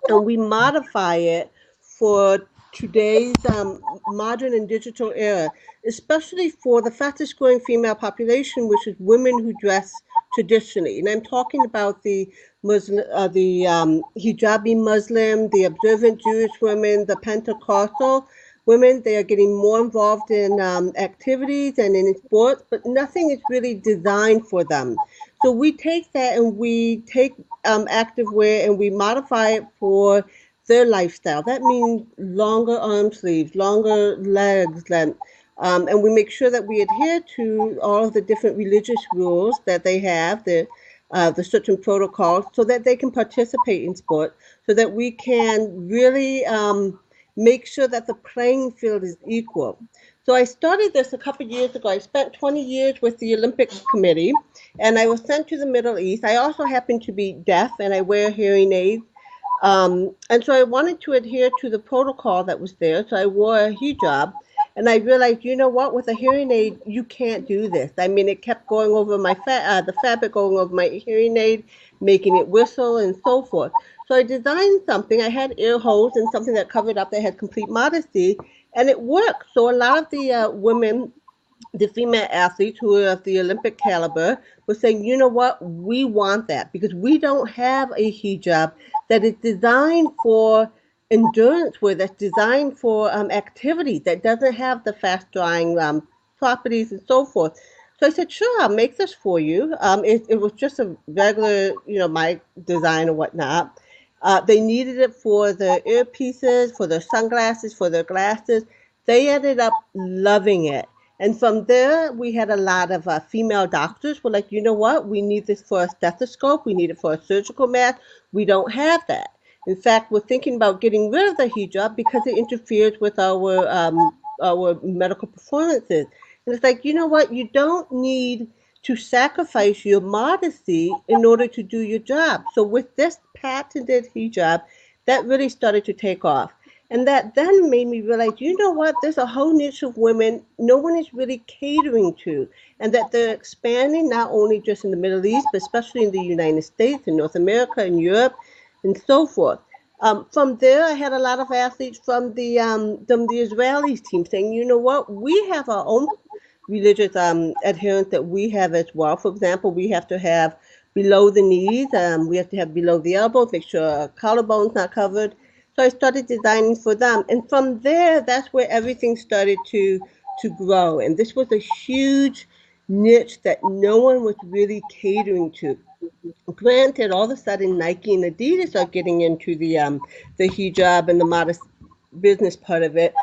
and we modify it for today's modern and digital era, especially for the fastest growing female population, which is women who dress traditionally. And I'm talking about the Muslim, hijabi Muslim, the observant Jewish women, the Pentecostal women. They are getting more involved in activities and in sports, but nothing is really designed for them. So we take that and we take activewear and we modify it for their lifestyle. That means longer arm sleeves, longer legs, and we make sure that we adhere to all of the different religious rules that they have, the certain protocols, so that they can participate in sport, so that we can really make sure that the playing field is equal. So I started this a couple of years ago. I spent 20 years with the Olympic Committee, and I was sent to the Middle East. I also happen to be deaf, and I wear hearing aids. And so I wanted to adhere to the protocol that was there. So I wore a hijab, and I realized, you know what, with a hearing aid, you can't do this. I mean, it kept going over the fabric going over my hearing aid, making it whistle and so forth. So I designed something. I had ear holes and something that covered up that had complete modesty, and it worked. So a lot of the women, the female athletes who are of the Olympic caliber, were saying, you know what, we want that because we don't have a hijab that is designed for endurance wear, that's designed for activity, that doesn't have the fast drying properties and so forth. So I said, sure, I'll make this for you. It was just a regular, my design or whatnot. They needed it for their earpieces, for their sunglasses, for their glasses. They ended up loving it. And from there, we had a lot of female doctors were like, you know what? We need this for a stethoscope. We need it for a surgical mask. We don't have that. In fact, we're thinking about getting rid of the hijab because it interferes with our medical performances. And it's like, you know what? You don't need to sacrifice your modesty in order to do your job. So with this patented hijab, that really started to take off. And that then made me realize, you know what, there's a whole niche of women no one is really catering to, and that they're expanding not only just in the Middle East, but especially in the United States and North America and Europe and so forth. From there, I had a lot of athletes from the Israelis team saying, you know what, we have our own religious adherence that we have as well. For example, we have to have below the knees, we have to have below the elbows, make sure our collarbone's not covered. So I started designing for them. And from there, that's where everything started to grow. And this was a huge niche that no one was really catering to. Granted, all of a sudden Nike and Adidas are getting into the hijab and the modest business part of it,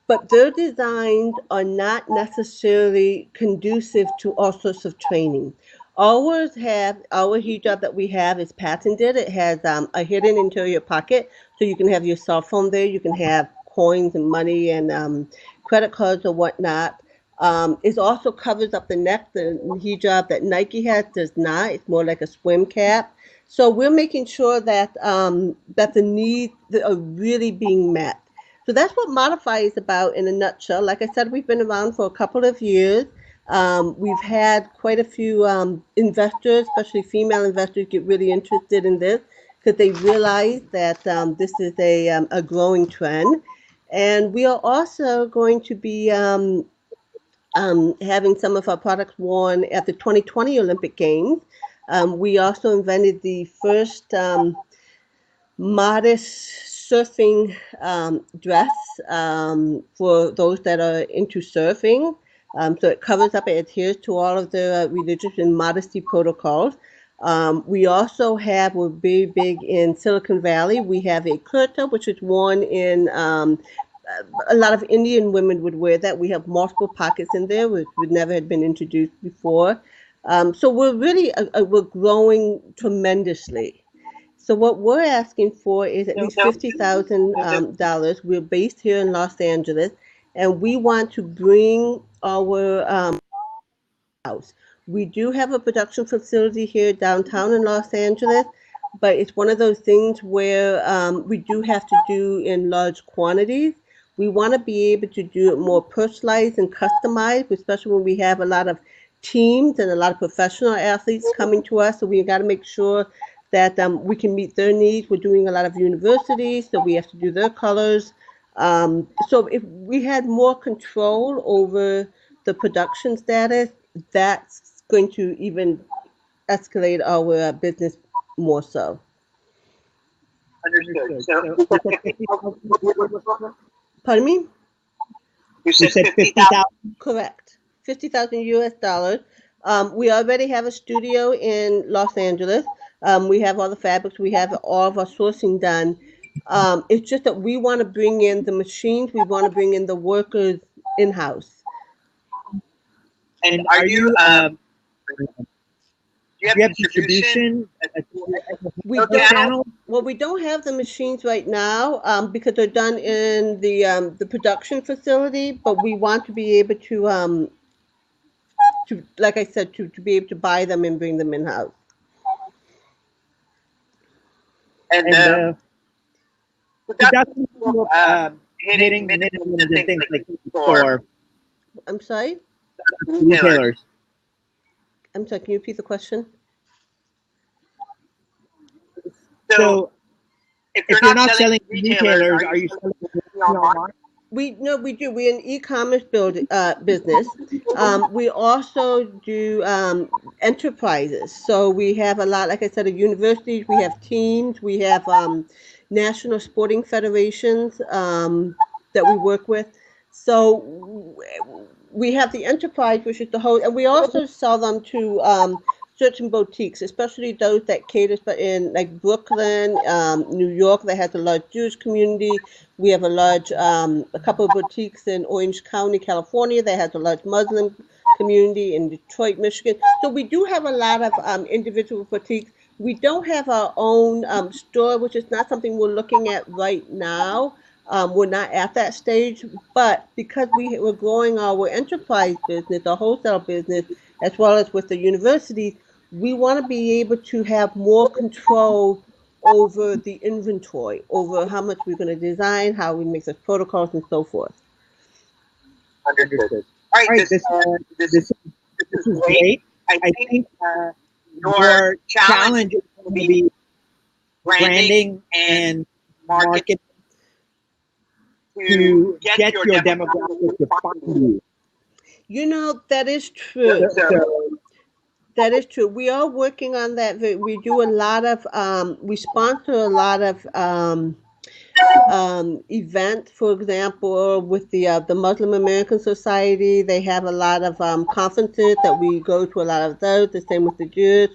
but their designs are not necessarily conducive to all sorts of training. Our hijab that we have is patented. It has a hidden interior pocket, so you can have your cell phone there. You can have coins and money and credit cards or whatnot. It also covers up the neck. The hijab that Nike has does not. It's more like a swim cap. So we're making sure that the needs are really being met. So that's what Modify is about in a nutshell. Like I said, we've been around for a couple of years. We've had quite a few investors, especially female investors, get really interested in this because they realize that this is a growing trend. And we are also going to be having some of our products worn at the 2020 Olympic Games. We also invented the first modest surfing dress for those that are into surfing. So it covers up, it adheres to all of the religious and modesty protocols. We also have, we're very big in Silicon Valley. We have a kurta, which is worn in a lot of Indian women would wear that. We have multiple pockets in there, which would never had been introduced before. So we're really we're growing tremendously. So what we're asking for is at least $50,000. We're based here in Los Angeles, and we want to bring our house. We do have a production facility here downtown in Los Angeles, but it's one of those things where we do have to do in large quantities. We want to be able to do it more personalized and customized, especially when we have a lot of teams and a lot of professional athletes coming to us. So we got to make sure that we can meet their needs. We're doing a lot of universities, so we have to do their colors. So if we had more control over the production status, that's going to even escalate our business more so. Understood. So you said 50,000. Pardon me? You said 50,000. Correct. 50,000 US dollars. We already have a studio in Los Angeles. We have all the fabrics. We have all of our sourcing done. It's just that we want to bring in the machines. We want to bring in the workers in-house. And are you? Do you have distribution? We don't. Well, we don't have the machines right now because they're done in the production facility. But we want to be able to, like I said, to be able to buy them and bring them in-house. And production hitting minimum and things like for. I'm sorry? Retailers. I'm sorry, can you repeat the question? So if you're not selling retailers, are you selling online? We do. We're an e-commerce business. We also do enterprises. So we have a lot, like I said, of universities. We have teams. We have national sporting federations that we work with. So we have the enterprise, which is the whole, and we also sell them to certain boutiques, especially those that cater in like Brooklyn, New York, that has a large Jewish community. We have a couple of boutiques in Orange County, California, that has a large Muslim community in Detroit, Michigan. So we do have a lot of individual boutiques. We don't have our own store, which is not something we're looking at right now. We're not at that stage, but because we're growing our enterprise business, our wholesale business, as well as with the universities, we want to be able to have more control over the inventory, over how much we're going to design, how we make the protocols, and so forth. Understood. All right, this is great. I think your challenge is going to be branding and marketing to get your demographic to find you. You know, that is true. That is true. We are working on that. We do a lot of, we sponsor a lot of events. For example, with the Muslim American Society, they have a lot of conferences that we go to. A lot of those. The same with the Jews.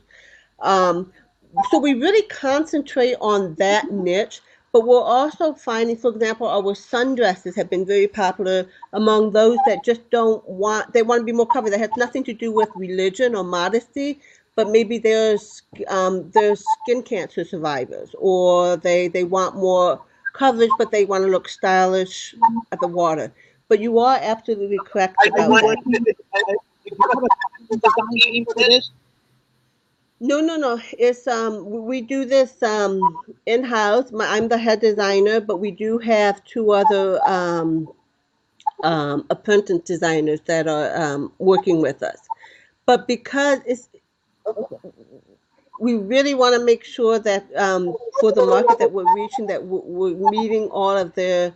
So we really concentrate on that niche. But we're also finding, for example, our sundresses have been very popular among those that just they want to be more covered. That has nothing to do with religion or modesty, but maybe there's skin cancer survivors, or they want more coverage, but they want to look stylish at the water. But you are absolutely correct about that. Do you have a design team for this? No. It's we do this in-house. I'm the head designer, but we do have two other apprentice designers that are working with us. But because we really want to make sure that for the market that we're reaching, that we're meeting all of the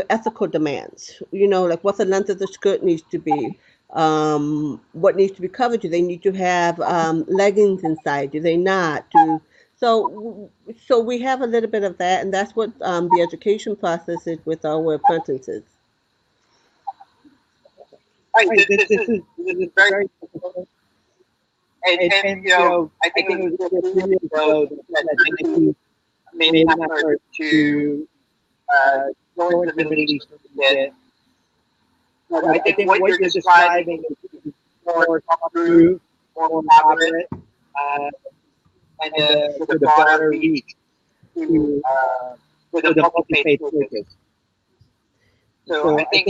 ethical demands. You know, like what the length of the skirt needs to be. What needs to be covered? Do they need to have leggings inside? Do they not? So we have a little bit of that, and that's what the education process is with our apprentices. Right, this is very difficult. And you know, I think it was a few years ago that made an effort to go into the Middle East. I think what you're describing is more true, more moderate, and with a broader reach to with a multi-faith focus. So I think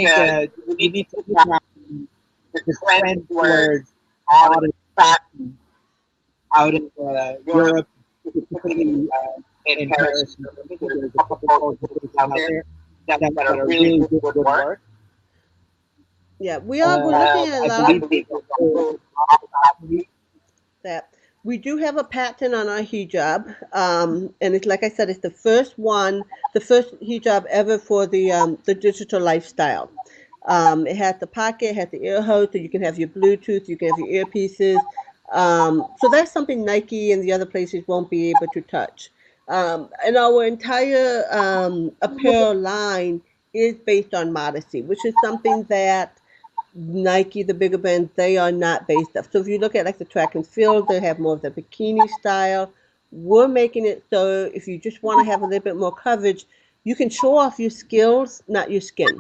we need to look at the trend towards modern fashion out in Europe, particularly in Paris. There's a couple of places out there that are really good work. Yeah, we're looking at a lot of that. We do have a patent on our hijab, and it's like I said, it's the first hijab ever for the digital lifestyle. It has the pocket, it has the ear hole, so you can have your Bluetooth, you can have your earpieces. So that's something Nike and the other places won't be able to touch. And our entire apparel line is based on modesty, which is something that Nike, the bigger brands, they are not based off. So if you look at like the track and field, they have more of the bikini style. We're making it so if you just want to have a little bit more coverage, you can show off your skills, not your skin.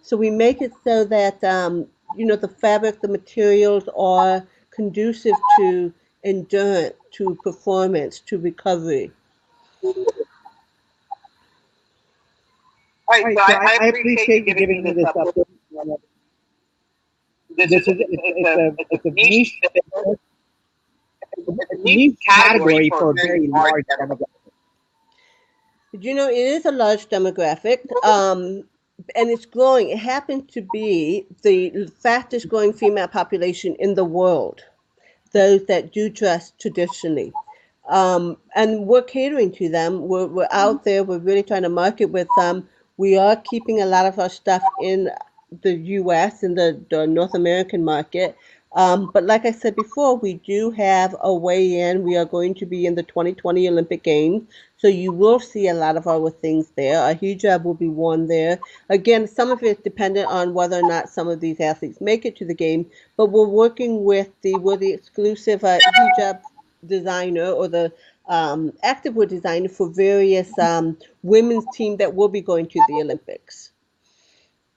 So we make it so that the fabric, the materials are conducive to endurance, to performance, to recovery. All right, so I appreciate you giving me this update. It's a niche, it's a niche category for a very large demographic. It is a large demographic, and it's growing. It happens to be the fastest growing female population in the world, those that do dress traditionally. And we're catering to them. We're out there. We're really trying to market with them. We are keeping a lot of our stuff in the U.S. in the North American market. But like I said before, we do have a way in. We are going to be in the 2020 Olympic Games. So you will see a lot of our things there. Our hijab will be worn there. Again, some of it is dependent on whether or not some of these athletes make it to the game. But we're working with we're the exclusive hijab designer or the activewear designer for various women's team that will be going to the Olympics.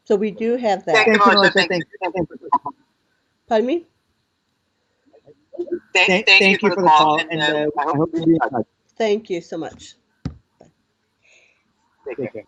So we do have that. Thank you, Melissa. Thank you. Pardon me? Thank you for the call, and I hope you'll be in touch. Thank you so much. Take care.